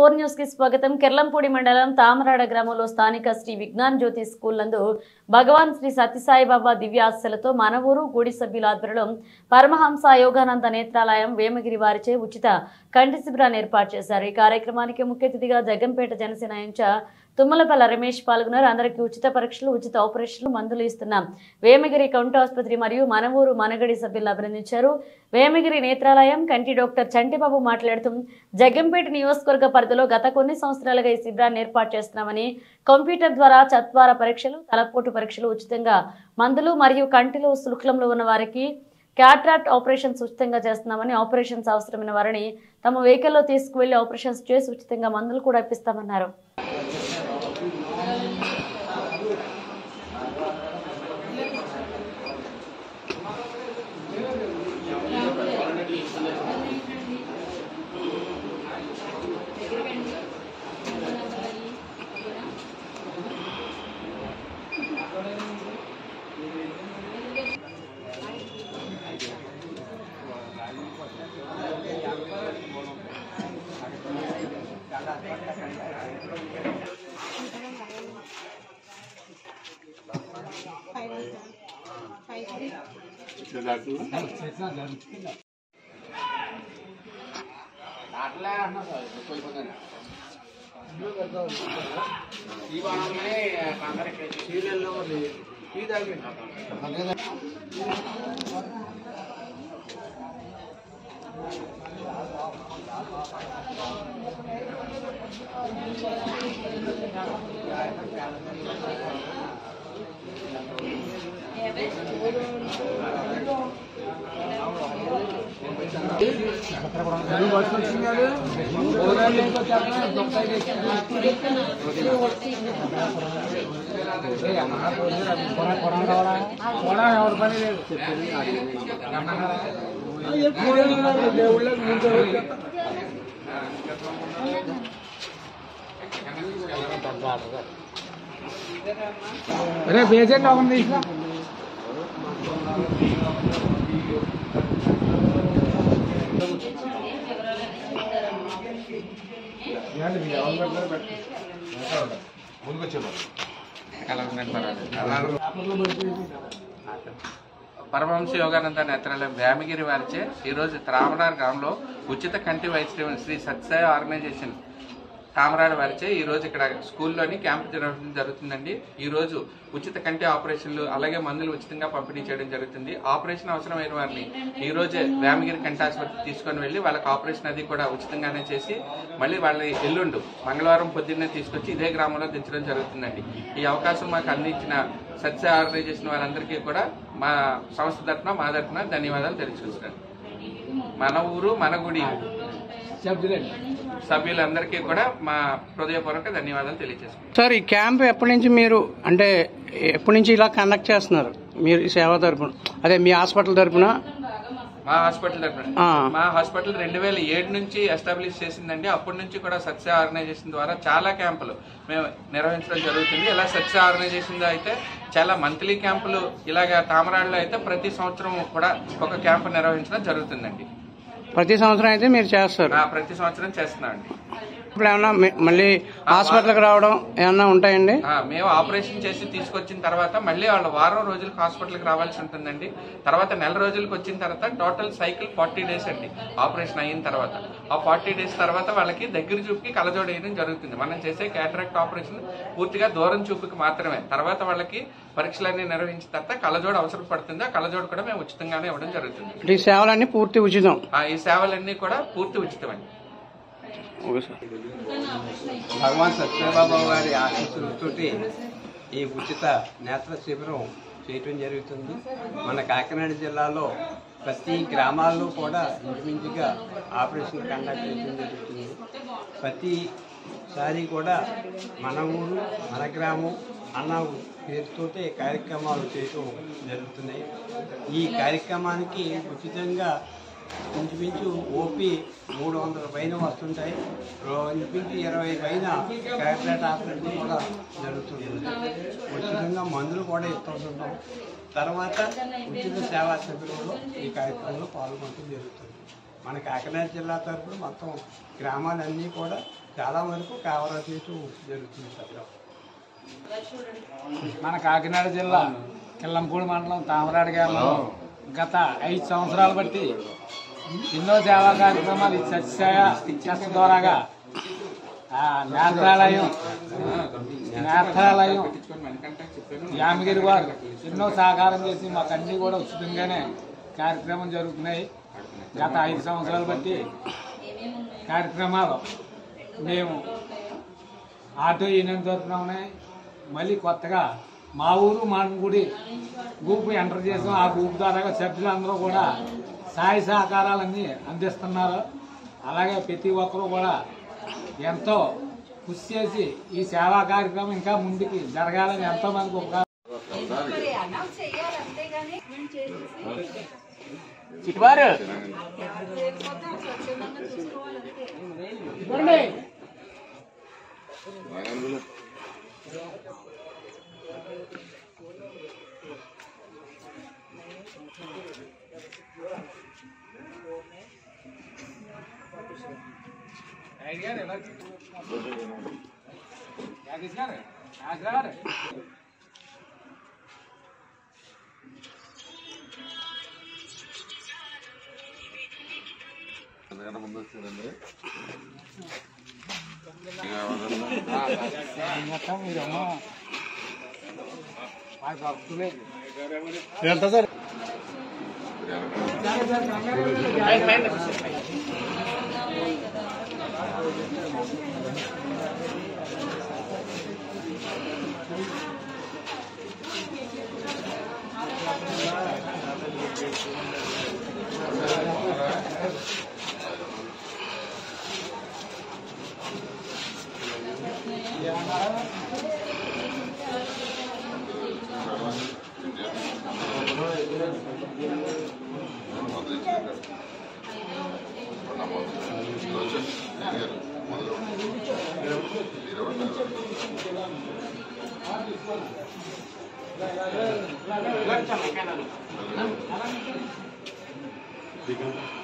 4 news కి స్వాగతం. కెర్లంపూడి మండలం తామరాడ గ్రామంలో స్థానిక శ్రీ విజ్ఞాన్ జ్యోతి స్కూల్ నందు భగవాన్ శ్రీ సత్యసాయిబాబా దివ్యాశలతో మన ఊరు గూడి సభ్యుల ఆధ్వర్యంలో పరమహంస యోగానంద నేత్రాలయం వేమగిరి వారిచే ఉచిత కంటి శిబిరాన్ని ఏర్పాటు చేశారు. ఈ కార్యక్రమానికి ముఖ్య అతిథిగా జగ్గంపేట జనసేన ఇన్ఛార్జ్ తుమ్మలపల్ల రమేష్ పాల్గొన్నారు. అందరికీ ఉచిత పరీక్షలు, ఉచిత ఆపరేషన్లు, మందులు ఇస్తున్న వేమగిరి కౌంట్ ఆసుపత్రి మరియు మన ఊరు మనగడి సభ్యులను అభినందించారు. వేమగిరి నేత్రాలయం కంటి డాక్టర్ చంటిబాబు మాట్లాడుతూ జగ్గంపేట నియోజకవర్గ పరిధిలో గత కొన్ని సంవత్సరాలుగా ఈ శిబిరాన్ని ఏర్పాటు చేస్తున్నామని, కంప్యూటర్ ద్వారా చత్వార పరీక్షలు, తలపోటు పరీక్షలు ఉచితంగా, మందులు మరియు కంటిలో శుక్లంలో ఉన్న వారికి క్యాట్రాక్ట్ ఆపరేషన్స్ ఉచితంగా చేస్తున్నామని, ఆపరేషన్స్ అవసరమైన వారిని తమ వెహికల్లో తీసుకువెళ్లి ఆపరేషన్స్ చేసి ఉచితంగా మందులు కూడా ఇప్పిస్తామన్నారు. अरे बेचे लोगों ने పరమహంస యోగానంద నేత్రాలయం వేమగిరి వారిచే ఈరోజు తామరాడ గ్రామంలో ఉచిత కంటి వైద్యం శ్రీ సత్యసాయి ఆర్గనైజేషన్ తామరాడ వారిచే ఈరోజు ఇక్కడ స్కూల్లోని క్యాంప్ నిర్వహించడం జరుగుతుందండి. ఈరోజు ఉచిత కంటి ఆపరేషన్లు అలాగే మందులు ఉచితంగా పంపిణీ చేయడం జరుగుతుంది. ఆపరేషన్ అవసరమైన వారిని ఈ రోజే వేమగిరి కంటి ఆసుపత్రికి తీసుకొని వెళ్ళి వాళ్ళకి ఆపరేషన్ అది కూడా ఉచితంగానే చేసి మళ్ళీ వాళ్ళ ఎల్లుండు మంగళవారం పొద్దున్నే తీసుకొచ్చి ఇదే గ్రామంలో దించడం జరుగుతుందండి. ఈ అవకాశం మాకు అందించిన సత్య ఆర్గనైజేషన్ వారందరికీ కూడా మా సంస్థ తరఫున మా తరఫున ధన్యవాదాలు తెలియజేస్తున్నాను. మన ఊరు మన గుడి సభ్యులందరికీ కూడా మా హృదయపూర్వక ధన్యవాదాలు తెలియజేస్తున్నాం. సార్, ఈ క్యాంప్ ఎప్పటి నుంచి మీరు ఎప్పటి నుంచి ఇలా కండక్ట్ చేస్తున్నారు? మీరు సేవా తరపున, అదే మీ హాస్పిటల్ తరపున? మా హాస్పిటల్ తరపున మా హాస్పిటల్ 2007 నుంచి ఎస్టాబ్లిష్ చేసిందండి. అప్పటి నుంచి కూడా సత్య ఆర్గనైజేషన్ ద్వారా చాలా క్యాంపులు మేము నిర్వహించడం జరుగుతుంది. ఇలా సత్య ఆర్గనైజేషన్ అయితే చాలా మంత్లీ క్యాంపులు, ఇలాగ తామరాడలో అయితే ప్రతి సంవత్సరం కూడా ఒక క్యాంపు నిర్వహించడం జరుగుతుందండి. ప్రతి సంవత్సరం అయితే మీరు చేస్తారు? ప్రతి సంవత్సరం చేస్తున్నామండి. ఇప్పుడు ఏమన్నా మళ్ళీ హాస్పిటల్కి రావడం ఏమన్నా ఉంటాయండి? మేము ఆపరేషన్ చేసి తీసుకొచ్చిన తర్వాత మళ్ళీ వాళ్ళు వారం రోజులకు హాస్పిటల్కి రావాల్సి ఉంటుందండి. తర్వాత నెల రోజులకు వచ్చిన తర్వాత టోటల్ సైకిల్ 40 డేస్ అండి. ఆపరేషన్ అయిన తర్వాత ఆ 40 డేస్ తర్వాత వాళ్ళకి దగ్గర చూపుకి కళ్ళజోడు వేయడం జరుగుతుంది. మనం చేసే క్యాటరాక్ట్ ఆపరేషన్ పూర్తిగా దూరం చూపుకి మాత్రమే. తర్వాత వాళ్ళకి పరీక్షలన్నీ నిర్వహించిన తర్వాత కళ్ళజోడు అవసరం పడుతుంది. ఆ కళ్ళజోడు కూడా మేము ఉచితంగానే ఇవ్వడం జరుగుతుంది. ఈ సేవలన్నీ పూర్తి ఉచితం? ఈ సేవలన్నీ కూడా పూర్తి ఉచితమండి. భగవాన్ సత్యసాయిబాబా వారి ఆశీస్సులతో ఈ ఉచిత నేత్ర శిబిరం చేయటం జరుగుతుంది. మన కాకినాడ జిల్లాలో ప్రతి గ్రామాల్లో కూడా ఇంచుమించుగా ఆపరేషన్ కండక్ట్ చేయడం జరుగుతుంది. ప్రతిసారి కూడా మన ఊరు మన గ్రామం అన్న పేరుతోటే కార్యక్రమాలు చేయటం జరుగుతున్నాయి. ఈ కార్యక్రమానికి ఉచితంగా ఇంచుమించు ఓపీ 300 పైన వస్తుంటాయి. ఇంచుమించు 20 పైన క్యాట్రాక్ట్ ఆపరేషన్ కూడా జరుగుతుంది. ఉచితంగా మందులు కూడా ఇస్తుంటాం. తర్వాత ఉచిత సేవా శిబిరంలో ఈ కార్యక్రమంలో పాల్గొనడం జరుగుతుంది. మన కాకినాడ జిల్లా తరఫున మొత్తం గ్రామాలన్నీ కూడా చాలా వరకు కవర్ చేయటం జరుగుతుంది సార్. మన కాకినాడ జిల్లా కిల్లంపూడి మండలం తామరాడ గ్రామంలో గత 5 సంవత్సరాలు బట్టి ఎన్నో సేవా కార్యక్రమాలు సత్యసాయ ట్రస్ట్ ద్వారాగా నేత్రాలయం యామగిరి వారు ఎన్నో సహకారం చేసి మాకు అన్నీ కూడా ఉచితంగానే కార్యక్రమం జరుగుతున్నాయి. గత 5 సంవత్సరాలు బట్టి కార్యక్రమాలు మేము ఆటో యూనియన్ తరఫున ఉన్నాయి. మళ్ళీ కొత్తగా మా ఊరు మానగుడి గ్రూప్ ఎంటర్ చేసాం. ఆ గ్రూప్ ద్వారా సభ్యులందరూ కూడా సహాయ సహకారాలన్నీ అందిస్తున్నారు. అలాగే ప్రతి ఒక్కరూ కూడా ఎంతో కృషి చేసి ఈ సేవా కార్యక్రమం ఇంకా ముందుకి జరగాలని ఎంతో మందికి ఉపకారం. ముందు వచ్చిందండి ఎంత సార్? ठीक है.